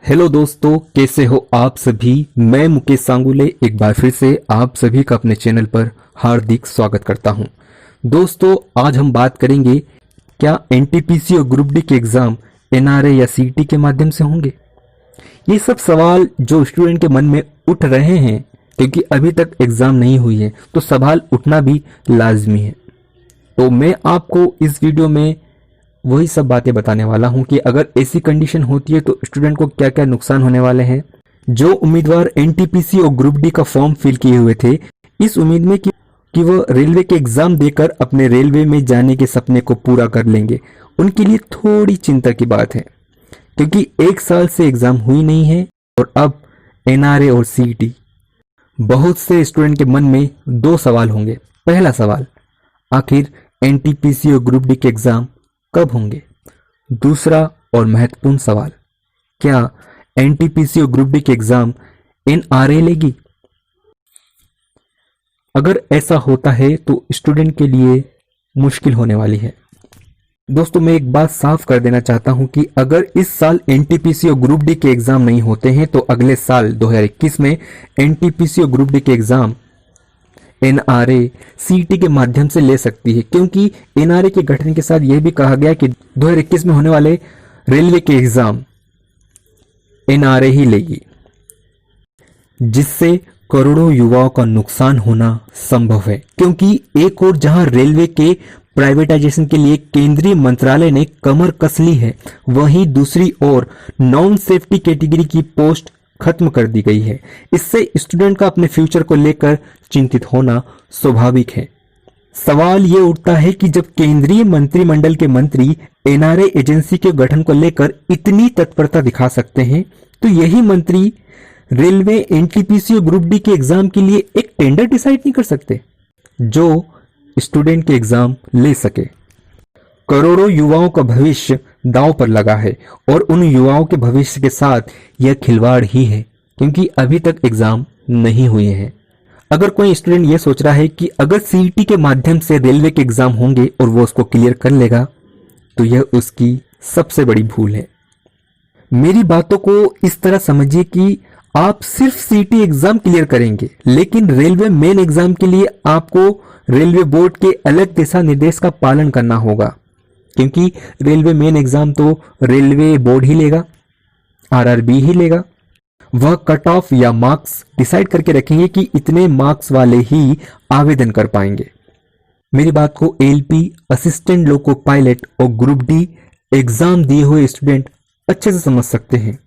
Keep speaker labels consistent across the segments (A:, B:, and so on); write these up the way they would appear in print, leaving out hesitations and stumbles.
A: Hello दोस्तों, कैसे हो आप सभी। मैं मुकेश सांगुले एक बार फिर से आप सभी का अपने चैनल पर हार्दिक स्वागत करता हूं। दोस्तों, आज हम बात करेंगे क्या एनटीपीसी और ग्रुप डी के एग्जाम एनआरए या सीईटी के माध्यम से होंगे। ये सब सवाल जो स्टूडेंट के मन में उठ रहे हैं, क्योंकि अभी तक एग्जाम नहीं हुई है तो सवाल उठना भी लाजमी है। तो मैं आपको इस वीडियो में वही सब बातें बताने वाला हूं कि अगर ऐसी कंडीशन होती है तो स्टूडेंट को क्या क्या नुकसान होने वाले हैं। जो उम्मीदवार एनटीपीसी और ग्रुप डी का फॉर्म फिल किए हुए थे, इस उम्मीद में कि वो रेलवे के एग्जाम देकर अपने रेलवे में जाने के सपने को पूरा कर लेंगे, उनके लिए थोड़ी चिंता की बात है, क्योंकि एक साल से एग्जाम हुई नहीं है और अब एनआरए और सीईटी। बहुत से स्टूडेंट के मन में दो सवाल होंगे। पहला सवाल, आखिर एनटीपीसी और ग्रुप डी के एग्जाम कब होंगे। दूसरा और महत्वपूर्ण सवाल, क्या एनटीपीसी और ग्रुप डी के एग्जाम एनआरए लेगी। अगर ऐसा होता है तो स्टूडेंट के लिए मुश्किल होने वाली है। दोस्तों, मैं एक बात साफ कर देना चाहता हूं कि अगर इस साल एनटीपीसी और ग्रुप डी के एग्जाम नहीं होते हैं तो अगले साल 2021 में एनटीपीसी और ग्रुप डी के एग्जाम एनआरए सीईटी के माध्यम से ले सकती है, क्योंकि एनआरए के गठन के साथ यह भी कहा गया कि 2021 में होने वाले रेलवे के एग्जाम एनआरए ही लेगी, जिससे करोड़ों युवाओं का नुकसान होना संभव है। क्योंकि एक और जहां रेलवे के प्राइवेटाइजेशन के लिए केंद्रीय मंत्रालय ने कमर कस ली है, वहीं दूसरी ओर नॉन सेफ्टी कैटेगरी की पोस्ट खत्म कर दी गई है। इससे स्टूडेंट का अपने फ्यूचर को लेकर चिंतित होना स्वाभाविक है। सवाल ये उठता है कि जब केंद्रीय मंत्रिमंडल के मंत्री एनआरए एजेंसी के गठन को लेकर इतनी तत्परता दिखा सकते हैं, तो यही मंत्री रेलवे एनटीपीसी और ग्रुप डी के एग्जाम के लिए एक टेंडर डिसाइड नहीं कर सकते जो स्टूडेंट के एग्जाम ले सके। करोड़ों युवाओं का भविष्य दांव पर लगा है और उन युवाओं के भविष्य के साथ यह खिलवाड़ ही है, क्योंकि अभी तक एग्जाम नहीं हुए हैं। अगर कोई स्टूडेंट यह सोच रहा है कि अगर सीईटी के माध्यम से रेलवे के एग्जाम होंगे और वो उसको क्लियर कर लेगा, तो यह उसकी सबसे बड़ी भूल है। मेरी बातों को इस तरह समझिए कि आप सिर्फ सीईटी एग्जाम क्लियर करेंगे, लेकिन रेलवे मेन एग्जाम के लिए आपको रेलवे बोर्ड के अलग दिशा निर्देश का पालन करना होगा, क्योंकि रेलवे मेन एग्जाम तो रेलवे बोर्ड ही लेगा, आरआरबी ही लेगा। वह कट ऑफ या मार्क्स डिसाइड करके रखेंगे कि इतने मार्क्स वाले ही आवेदन कर पाएंगे। मेरी बात को एलपी, असिस्टेंट लोको पायलट और ग्रुप डी एग्जाम दिए हुए स्टूडेंट अच्छे से समझ सकते हैं।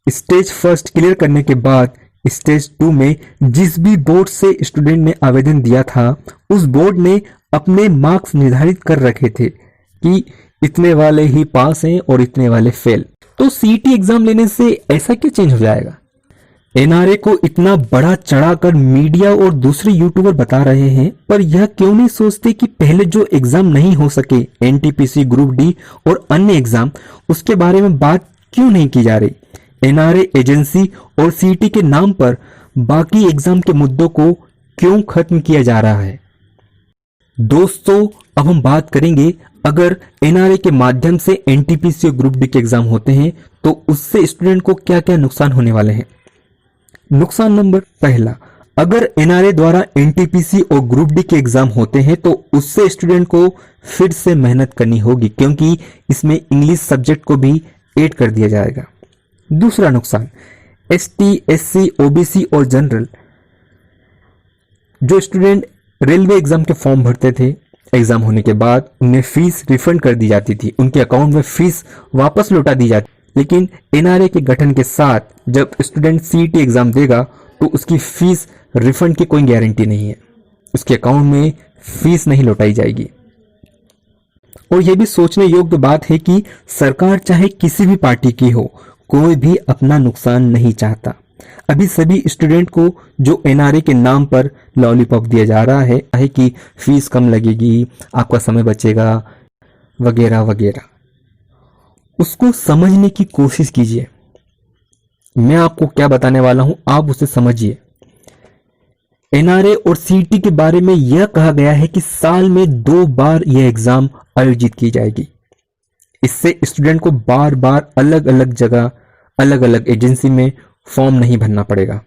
A: स्टेज फर्स्ट क्लियर करने के बाद स्टेज 2 में जिस भी बोर्ड से स्टूडेंट ने आवेदन दिया था, उस बोर्ड ने अपने मार्क्स निर्धारित कर रखे थे कि इतने वाले ही पास हैं और इतने वाले फेल। तो सीईटी एग्जाम लेने से ऐसा क्या चेंज हो जाएगा। एनआरए को इतना बड़ा चढ़ाकर मीडिया और दूसरे यूट्यूबर बता रहे हैं, पर यह क्यों नहीं सोचते कि पहले जो एग्जाम नहीं हो सके, एनटीपीसी, ग्रुप डी और अन्य एग्जाम, उसके बारे में बात क्यों नहीं की जा रही। एनआरए एजेंसी और सीईटी के नाम पर बाकी एग्जाम के मुद्दों को क्यों खत्म किया जा रहा है। दोस्तों, अब हम बात करेंगे अगर एनआरए के माध्यम से एनटीपीसी और ग्रुप डी के एग्जाम होते हैं तो उससे स्टूडेंट को क्या क्या नुकसान होने वाले हैं। नुकसान नंबर पहला, अगर एनआरए द्वारा एनटीपीसी और ग्रुप डी के एग्जाम होते हैं तो उससे स्टूडेंट को फिर से मेहनत करनी होगी, क्योंकि इसमें इंग्लिश सब्जेक्ट को भी ऐड कर दिया जाएगा। दूसरा नुकसान, एसटी, एससी, ओबीसी और जनरल जो स्टूडेंट रेलवे एग्जाम के फॉर्म भरते थे, एग्जाम होने के बाद उन्हें फीस रिफंड कर दी जाती थी, उनके अकाउंट में फीस वापस लौटा दी जाती। लेकिन एनआरए के गठन के साथ जब स्टूडेंट सीईटी एग्जाम देगा तो उसकी फीस रिफंड की कोई गारंटी नहीं है, उसके अकाउंट में फीस नहीं लौटाई जाएगी। और यह भी सोचने योग्य बात है कि सरकार चाहे किसी भी पार्टी की हो, कोई भी अपना नुकसान नहीं चाहता। अभी सभी स्टूडेंट को जो एनआरए के नाम पर लॉलीपॉप दिया जा रहा है कि फीस कम लगेगी, आपका समय बचेगा, वगैरह वगैरह, उसको समझने की कोशिश कीजिए। मैं आपको क्या बताने वाला हूं, आप उसे समझिए। एनआरए और सीईटी के बारे में यह कहा गया है कि साल में 2 बार यह एग्जाम आयोजित की जाएगी। इससे स्टूडेंट को बार बार अलग अलग जगह अलग अलग एजेंसी में फॉर्म नहीं भरना पड़ेगा,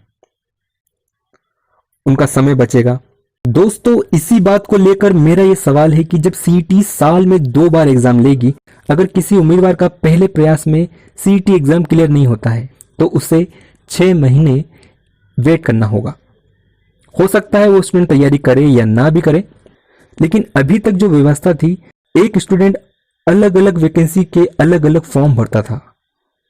A: उनका समय बचेगा। दोस्तों, इसी बात को लेकर मेरा यह सवाल है कि जब सीईटी साल में 2 बार एग्जाम लेगी, अगर किसी उम्मीदवार का पहले प्रयास में सीईटी एग्जाम क्लियर नहीं होता है तो उसे 6 महीने वेट करना होगा। हो सकता है वो स्टूडेंट तैयारी करे या ना भी करे, लेकिन अभी तक जो व्यवस्था थी, एक स्टूडेंट अलग अलग वैकेंसी के अलग अलग फॉर्म भरता था,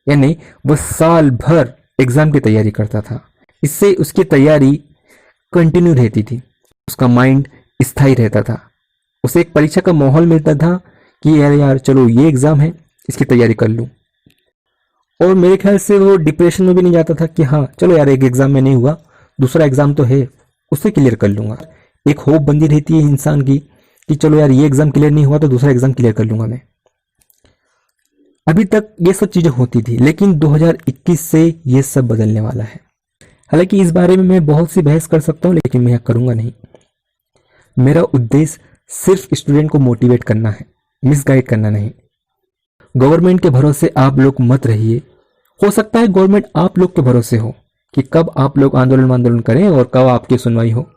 A: यानी वह साल भर एग्जाम की तैयारी करता था। इससे उसकी तैयारी कंटिन्यू रहती थी, उसका माइंड स्थायी रहता था, उसे एक परीक्षा का माहौल मिलता था कि यार चलो ये एग्जाम है, इसकी तैयारी कर लूं। और मेरे ख्याल से वो डिप्रेशन में भी नहीं जाता था कि हाँ चलो यार एक एग्जाम में नहीं हुआ, दूसरा एग्जाम तो है, उसे क्लियर कर लूंगा। एक होप बंदी रहती है इंसान की कि चलो यार ये एग्जाम क्लियर नहीं हुआ तो दूसरा एग्जाम क्लियर कर लूंगा मैं। अभी तक ये सब चीजें होती थी, लेकिन 2021 से ये सब बदलने वाला है। हालांकि इस बारे में मैं बहुत सी बहस कर सकता हूं, लेकिन मैं करूंगा नहीं। मेरा उद्देश्य सिर्फ स्टूडेंट को मोटिवेट करना है, मिसगाइड करना नहीं। गवर्नमेंट के भरोसे आप लोग मत रहिए। हो सकता है गवर्नमेंट आप लोग के भरोसे हो कि कब आप लोग आंदोलन करें और कब आपकी सुनवाई हो।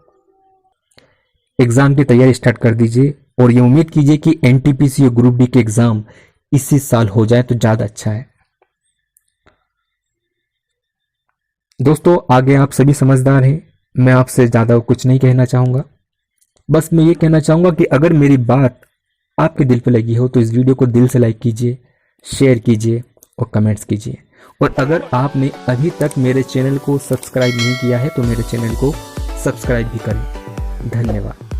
A: एग्जाम की तैयारी स्टार्ट कर दीजिए और ये उम्मीद कीजिए कि एनटीपीसी और ग्रुप डी के एग्जाम इसी साल हो जाए तो ज्यादा अच्छा है। दोस्तों, आगे आप सभी समझदार हैं, मैं आपसे ज्यादा कुछ नहीं कहना चाहूंगा। बस मैं ये कहना चाहूंगा कि अगर मेरी बात आपके दिल पे लगी हो तो इस वीडियो को दिल से लाइक कीजिए, शेयर कीजिए और कमेंट्स कीजिए। और अगर आपने अभी तक मेरे चैनल को सब्सक्राइब नहीं किया है तो मेरे चैनल को सब्सक्राइब भी करें। धन्यवाद।